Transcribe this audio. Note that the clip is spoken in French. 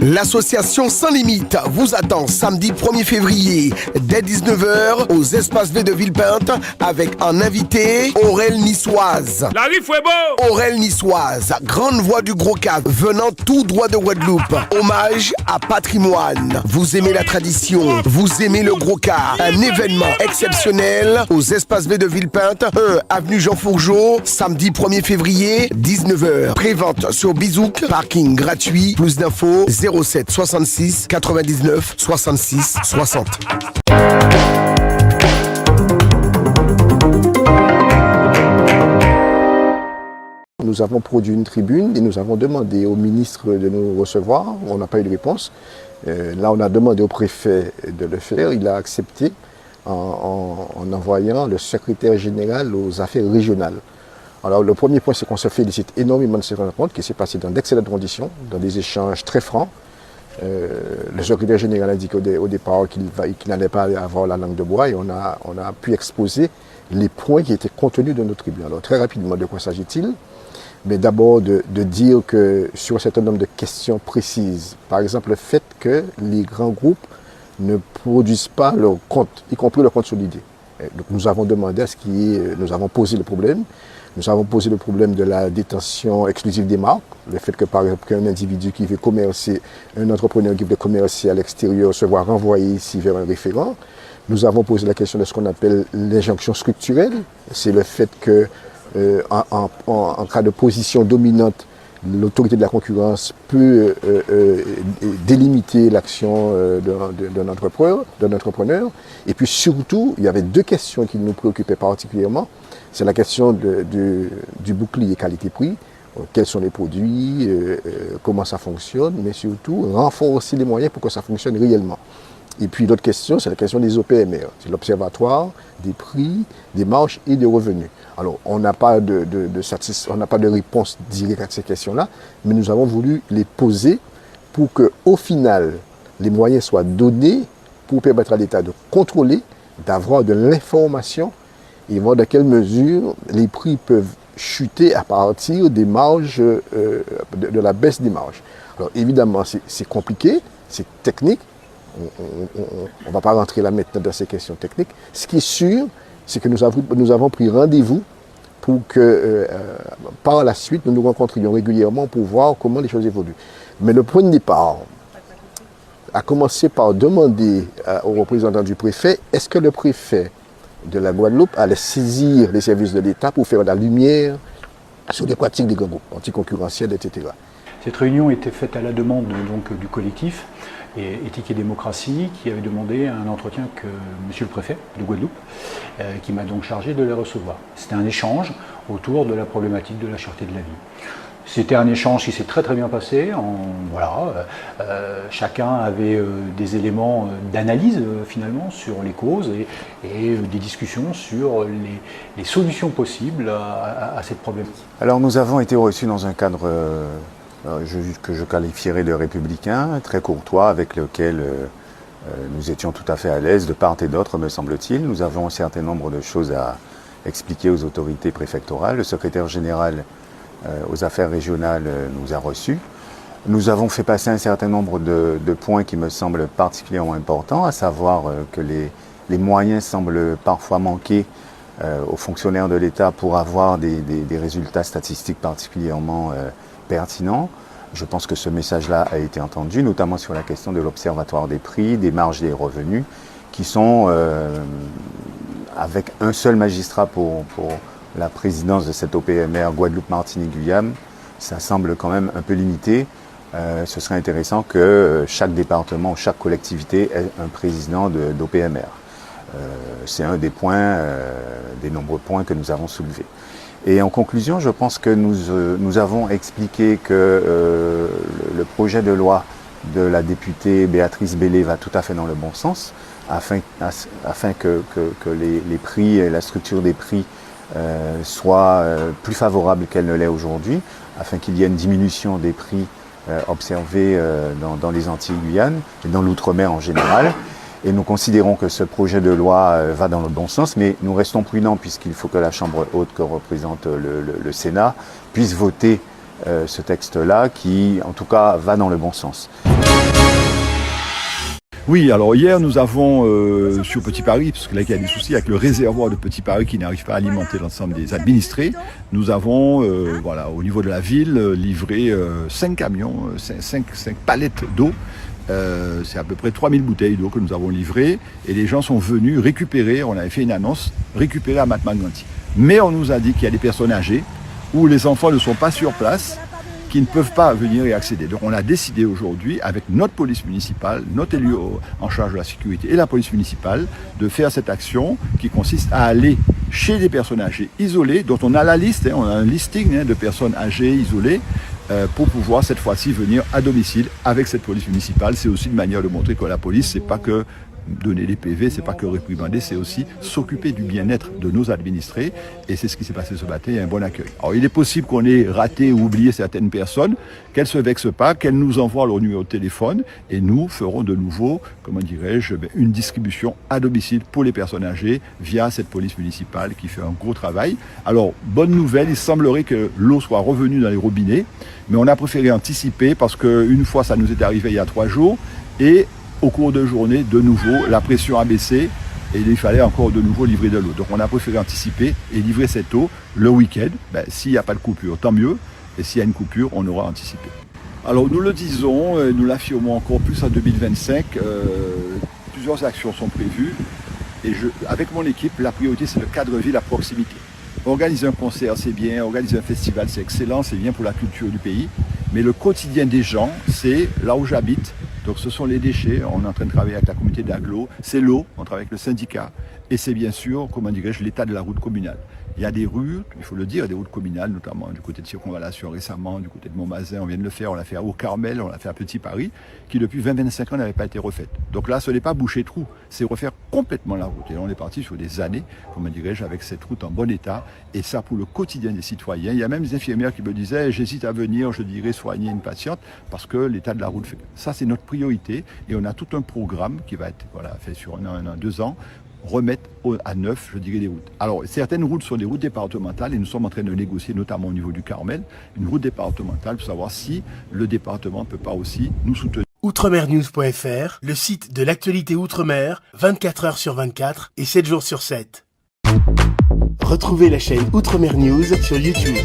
L'association Sans Limite vous attend samedi 1er février dès 19h aux espaces V de Villepinte avec en invité Aurel Niçoise. La vie fait beau! Aurel Niçoise, grande voix du Gros Cap, venant tout droit de Guadeloupe. Hommage à patrimoine. Vous aimez la tradition, vous aimez le Gros Cap. Un événement exceptionnel aux espaces V de Villepinte, 1 avenue Jean Fourgeau, samedi 1er février, 19h. Prévente sur Bizouk, parking gratuit. Plus d'infos 07 66 99 66 60. Nous avons produit une tribune et nous avons demandé au ministre de nous recevoir. On n'a pas eu de réponse. Là, on a demandé au préfet de le faire. Il a accepté en envoyant le secrétaire général aux affaires régionales. Alors, le premier point, c'est qu'on se félicite énormément de cette rencontre qui s'est passée dans d'excellentes conditions, dans des échanges très francs. Le secrétaire général a dit au départ qu'il n'allait pas avoir la langue de bois et on a pu exposer les points qui étaient contenus dans notre tribune. Alors, très rapidement, de quoi s'agit-il? Mais d'abord de dire que sur un certain nombre de questions précises, par exemple le fait que les grands groupes ne produisent pas leur compte, y compris leur compte solidé. Donc nous avons demandé à ce nous avons posé le problème. Nous avons posé le problème de la détention exclusive des marques, le fait que par exemple qu'un individu qui veut commercer, un entrepreneur qui veut commercer à l'extérieur se voit renvoyer ici vers un référent. Nous avons posé la question de ce qu'on appelle l'injonction structurelle, c'est le fait que en cas de position dominante, l'autorité de la concurrence peut délimiter l'action d'un entrepreneur. Et puis surtout, il y avait deux questions qui nous préoccupaient particulièrement. C'est la question du bouclier qualité-prix, quels sont les produits, comment ça fonctionne, mais surtout renforcer les moyens pour que ça fonctionne réellement. Et puis l'autre question, c'est la question des OPMR, c'est l'Observatoire des prix, des marges et des revenus. Alors, on n'a pas de réponse directe à ces questions-là, mais nous avons voulu les poser pour qu'au final, les moyens soient donnés pour permettre à l'État de contrôler, d'avoir de l'information et voir dans quelle mesure les prix peuvent chuter à partir des marges, de la baisse des marges. Alors, évidemment, c'est compliqué, c'est technique. On ne va pas rentrer là maintenant dans ces questions techniques. Ce qui est sûr, c'est que nous avons pris rendez-vous pour que par la suite, nous nous rencontrions régulièrement pour voir comment les choses évoluent. Mais le point de départ a commencé par demander aux représentants du préfet, est-ce que le préfet de la Guadeloupe allait saisir les services de l'État pour faire la lumière sur les pratiques des grands groupes anticoncurrentiels, etc. Cette réunion était faite à la demande donc, du collectif Éthique et démocratie qui avait demandé un entretien que monsieur le préfet de Guadeloupe, qui m'a donc chargé de les recevoir. C'était un échange autour de la problématique de la cherté de la vie. C'était un échange qui s'est très très bien passé. Chacun avait des éléments d'analyse finalement sur les causes et des discussions sur les solutions possibles à cette problématique. Alors nous avons été reçus dans un cadre que je qualifierais de républicain, très courtois, avec lequel nous étions tout à fait à l'aise de part et d'autre, me semble-t-il. Nous avons un certain nombre de choses à expliquer aux autorités préfectorales. Le secrétaire général aux affaires régionales nous a reçus. Nous avons fait passer un certain nombre de points qui me semblent particulièrement importants, à savoir que les moyens semblent parfois manquer aux fonctionnaires de l'État pour avoir des résultats statistiques particulièrement pertinent. Je pense que ce message-là a été entendu, notamment sur la question de l'Observatoire des prix, des marges et des revenus, qui sont avec un seul magistrat pour la présidence de cette OPMR Guadeloupe, Martinique, Guyane. Ça semble quand même un peu limité. Ce serait intéressant que chaque département, chaque collectivité ait un président d'OPMR. C'est un des points, des nombreux points que nous avons soulevés. Et en conclusion, je pense que nous avons expliqué que le projet de loi de la députée Béatrice Bellé va tout à fait dans le bon sens, afin que les prix et la structure des prix soient plus favorables qu'elle ne l'est aujourd'hui, afin qu'il y ait une diminution des prix observés dans les Antilles-Guyane et dans l'outre-mer en général. Et nous considérons que ce projet de loi va dans le bon sens, mais nous restons prudents puisqu'il faut que la Chambre haute que représente le Sénat puisse voter ce texte-là qui, en tout cas, va dans le bon sens. Oui, alors hier nous avons sur Petit Paris, parce que là il y a des soucis avec le réservoir de Petit Paris qui n'arrive pas à alimenter l'ensemble des administrés, nous avons au niveau de la ville livré 5 camions, 5 palettes d'eau. C'est à peu près 3000 bouteilles d'eau que nous avons livrées et les gens sont venus récupérer, on avait fait une annonce, récupérer à Matmanglanti. Mais on nous a dit qu'il y a des personnes âgées où les enfants ne sont pas sur place, qui ne peuvent pas venir y accéder. Donc on a décidé aujourd'hui, avec notre police municipale, notre élu en charge de la sécurité et la police municipale, de faire cette action qui consiste à aller chez des personnes âgées isolées, dont on a la liste, on a un listing de personnes âgées isolées, pour pouvoir cette fois-ci venir à domicile avec cette police municipale. C'est aussi une manière de montrer que la police, c'est pas que donner des PV, c'est pas que réprimander, c'est aussi s'occuper du bien-être de nos administrés. Et c'est ce qui s'est passé ce matin, il y a un bon accueil. Alors il est possible qu'on ait raté ou oublié certaines personnes, qu'elles se vexent pas, qu'elles nous envoient leur numéro de téléphone et nous ferons de nouveau, comment dirais-je, une distribution à domicile pour les personnes âgées via cette police municipale qui fait un gros travail. Alors, bonne nouvelle, il semblerait que l'eau soit revenue dans les robinets, mais on a préféré anticiper parce qu'une fois ça nous est arrivé il y a 3 jours et au cours de journée, de nouveau, la pression a baissé et il fallait encore de nouveau livrer de l'eau. Donc on a préféré anticiper et livrer cette eau le week-end. S'il n'y a pas de coupure, tant mieux. Et s'il y a une coupure, on aura anticipé. Alors nous le disons, nous l'affirmons encore plus en 2025. Plusieurs actions sont prévues. Et avec mon équipe, la priorité c'est le cadre ville à proximité. Organiser un concert, c'est bien. Organiser un festival, c'est excellent. C'est bien pour la culture du pays. Mais le quotidien des gens, c'est là où j'habite. Donc ce sont les déchets, on est en train de travailler avec la communauté d'agglo, c'est l'eau, on travaille avec le syndicat, et c'est bien sûr, comment dirais-je, l'état de la route communale. Il y a des rues, il faut le dire, des routes communales, notamment du côté de Circonvallation récemment, du côté de Montmazin, on vient de le faire, on l'a fait au Carmel, on l'a fait à Petit Paris, qui depuis 20-25 ans n'avait pas été refaite. Donc là, ce n'est pas boucher trou, c'est refaire complètement la route. Et on est parti sur des années, comment dirais-je, avec cette route en bon état, et ça pour le quotidien des citoyens. Il y a même des infirmières qui me disaient, j'hésite à venir, je dirais, soigner une patiente, parce que l'état de la route fait. Ça, c'est notre priorité, et on a tout un programme qui va être fait sur 1 an, 2 ans, remettre à neuf, je dirais, les routes. Alors, certaines routes sont des routes départementales et nous sommes en train de négocier, notamment au niveau du Carmel, une route départementale pour savoir si le département ne peut pas aussi nous soutenir. Outremernews.fr, le site de l'actualité Outre-mer, 24 heures sur 24 et 7 jours sur 7. Retrouvez la chaîne Outremer News sur YouTube.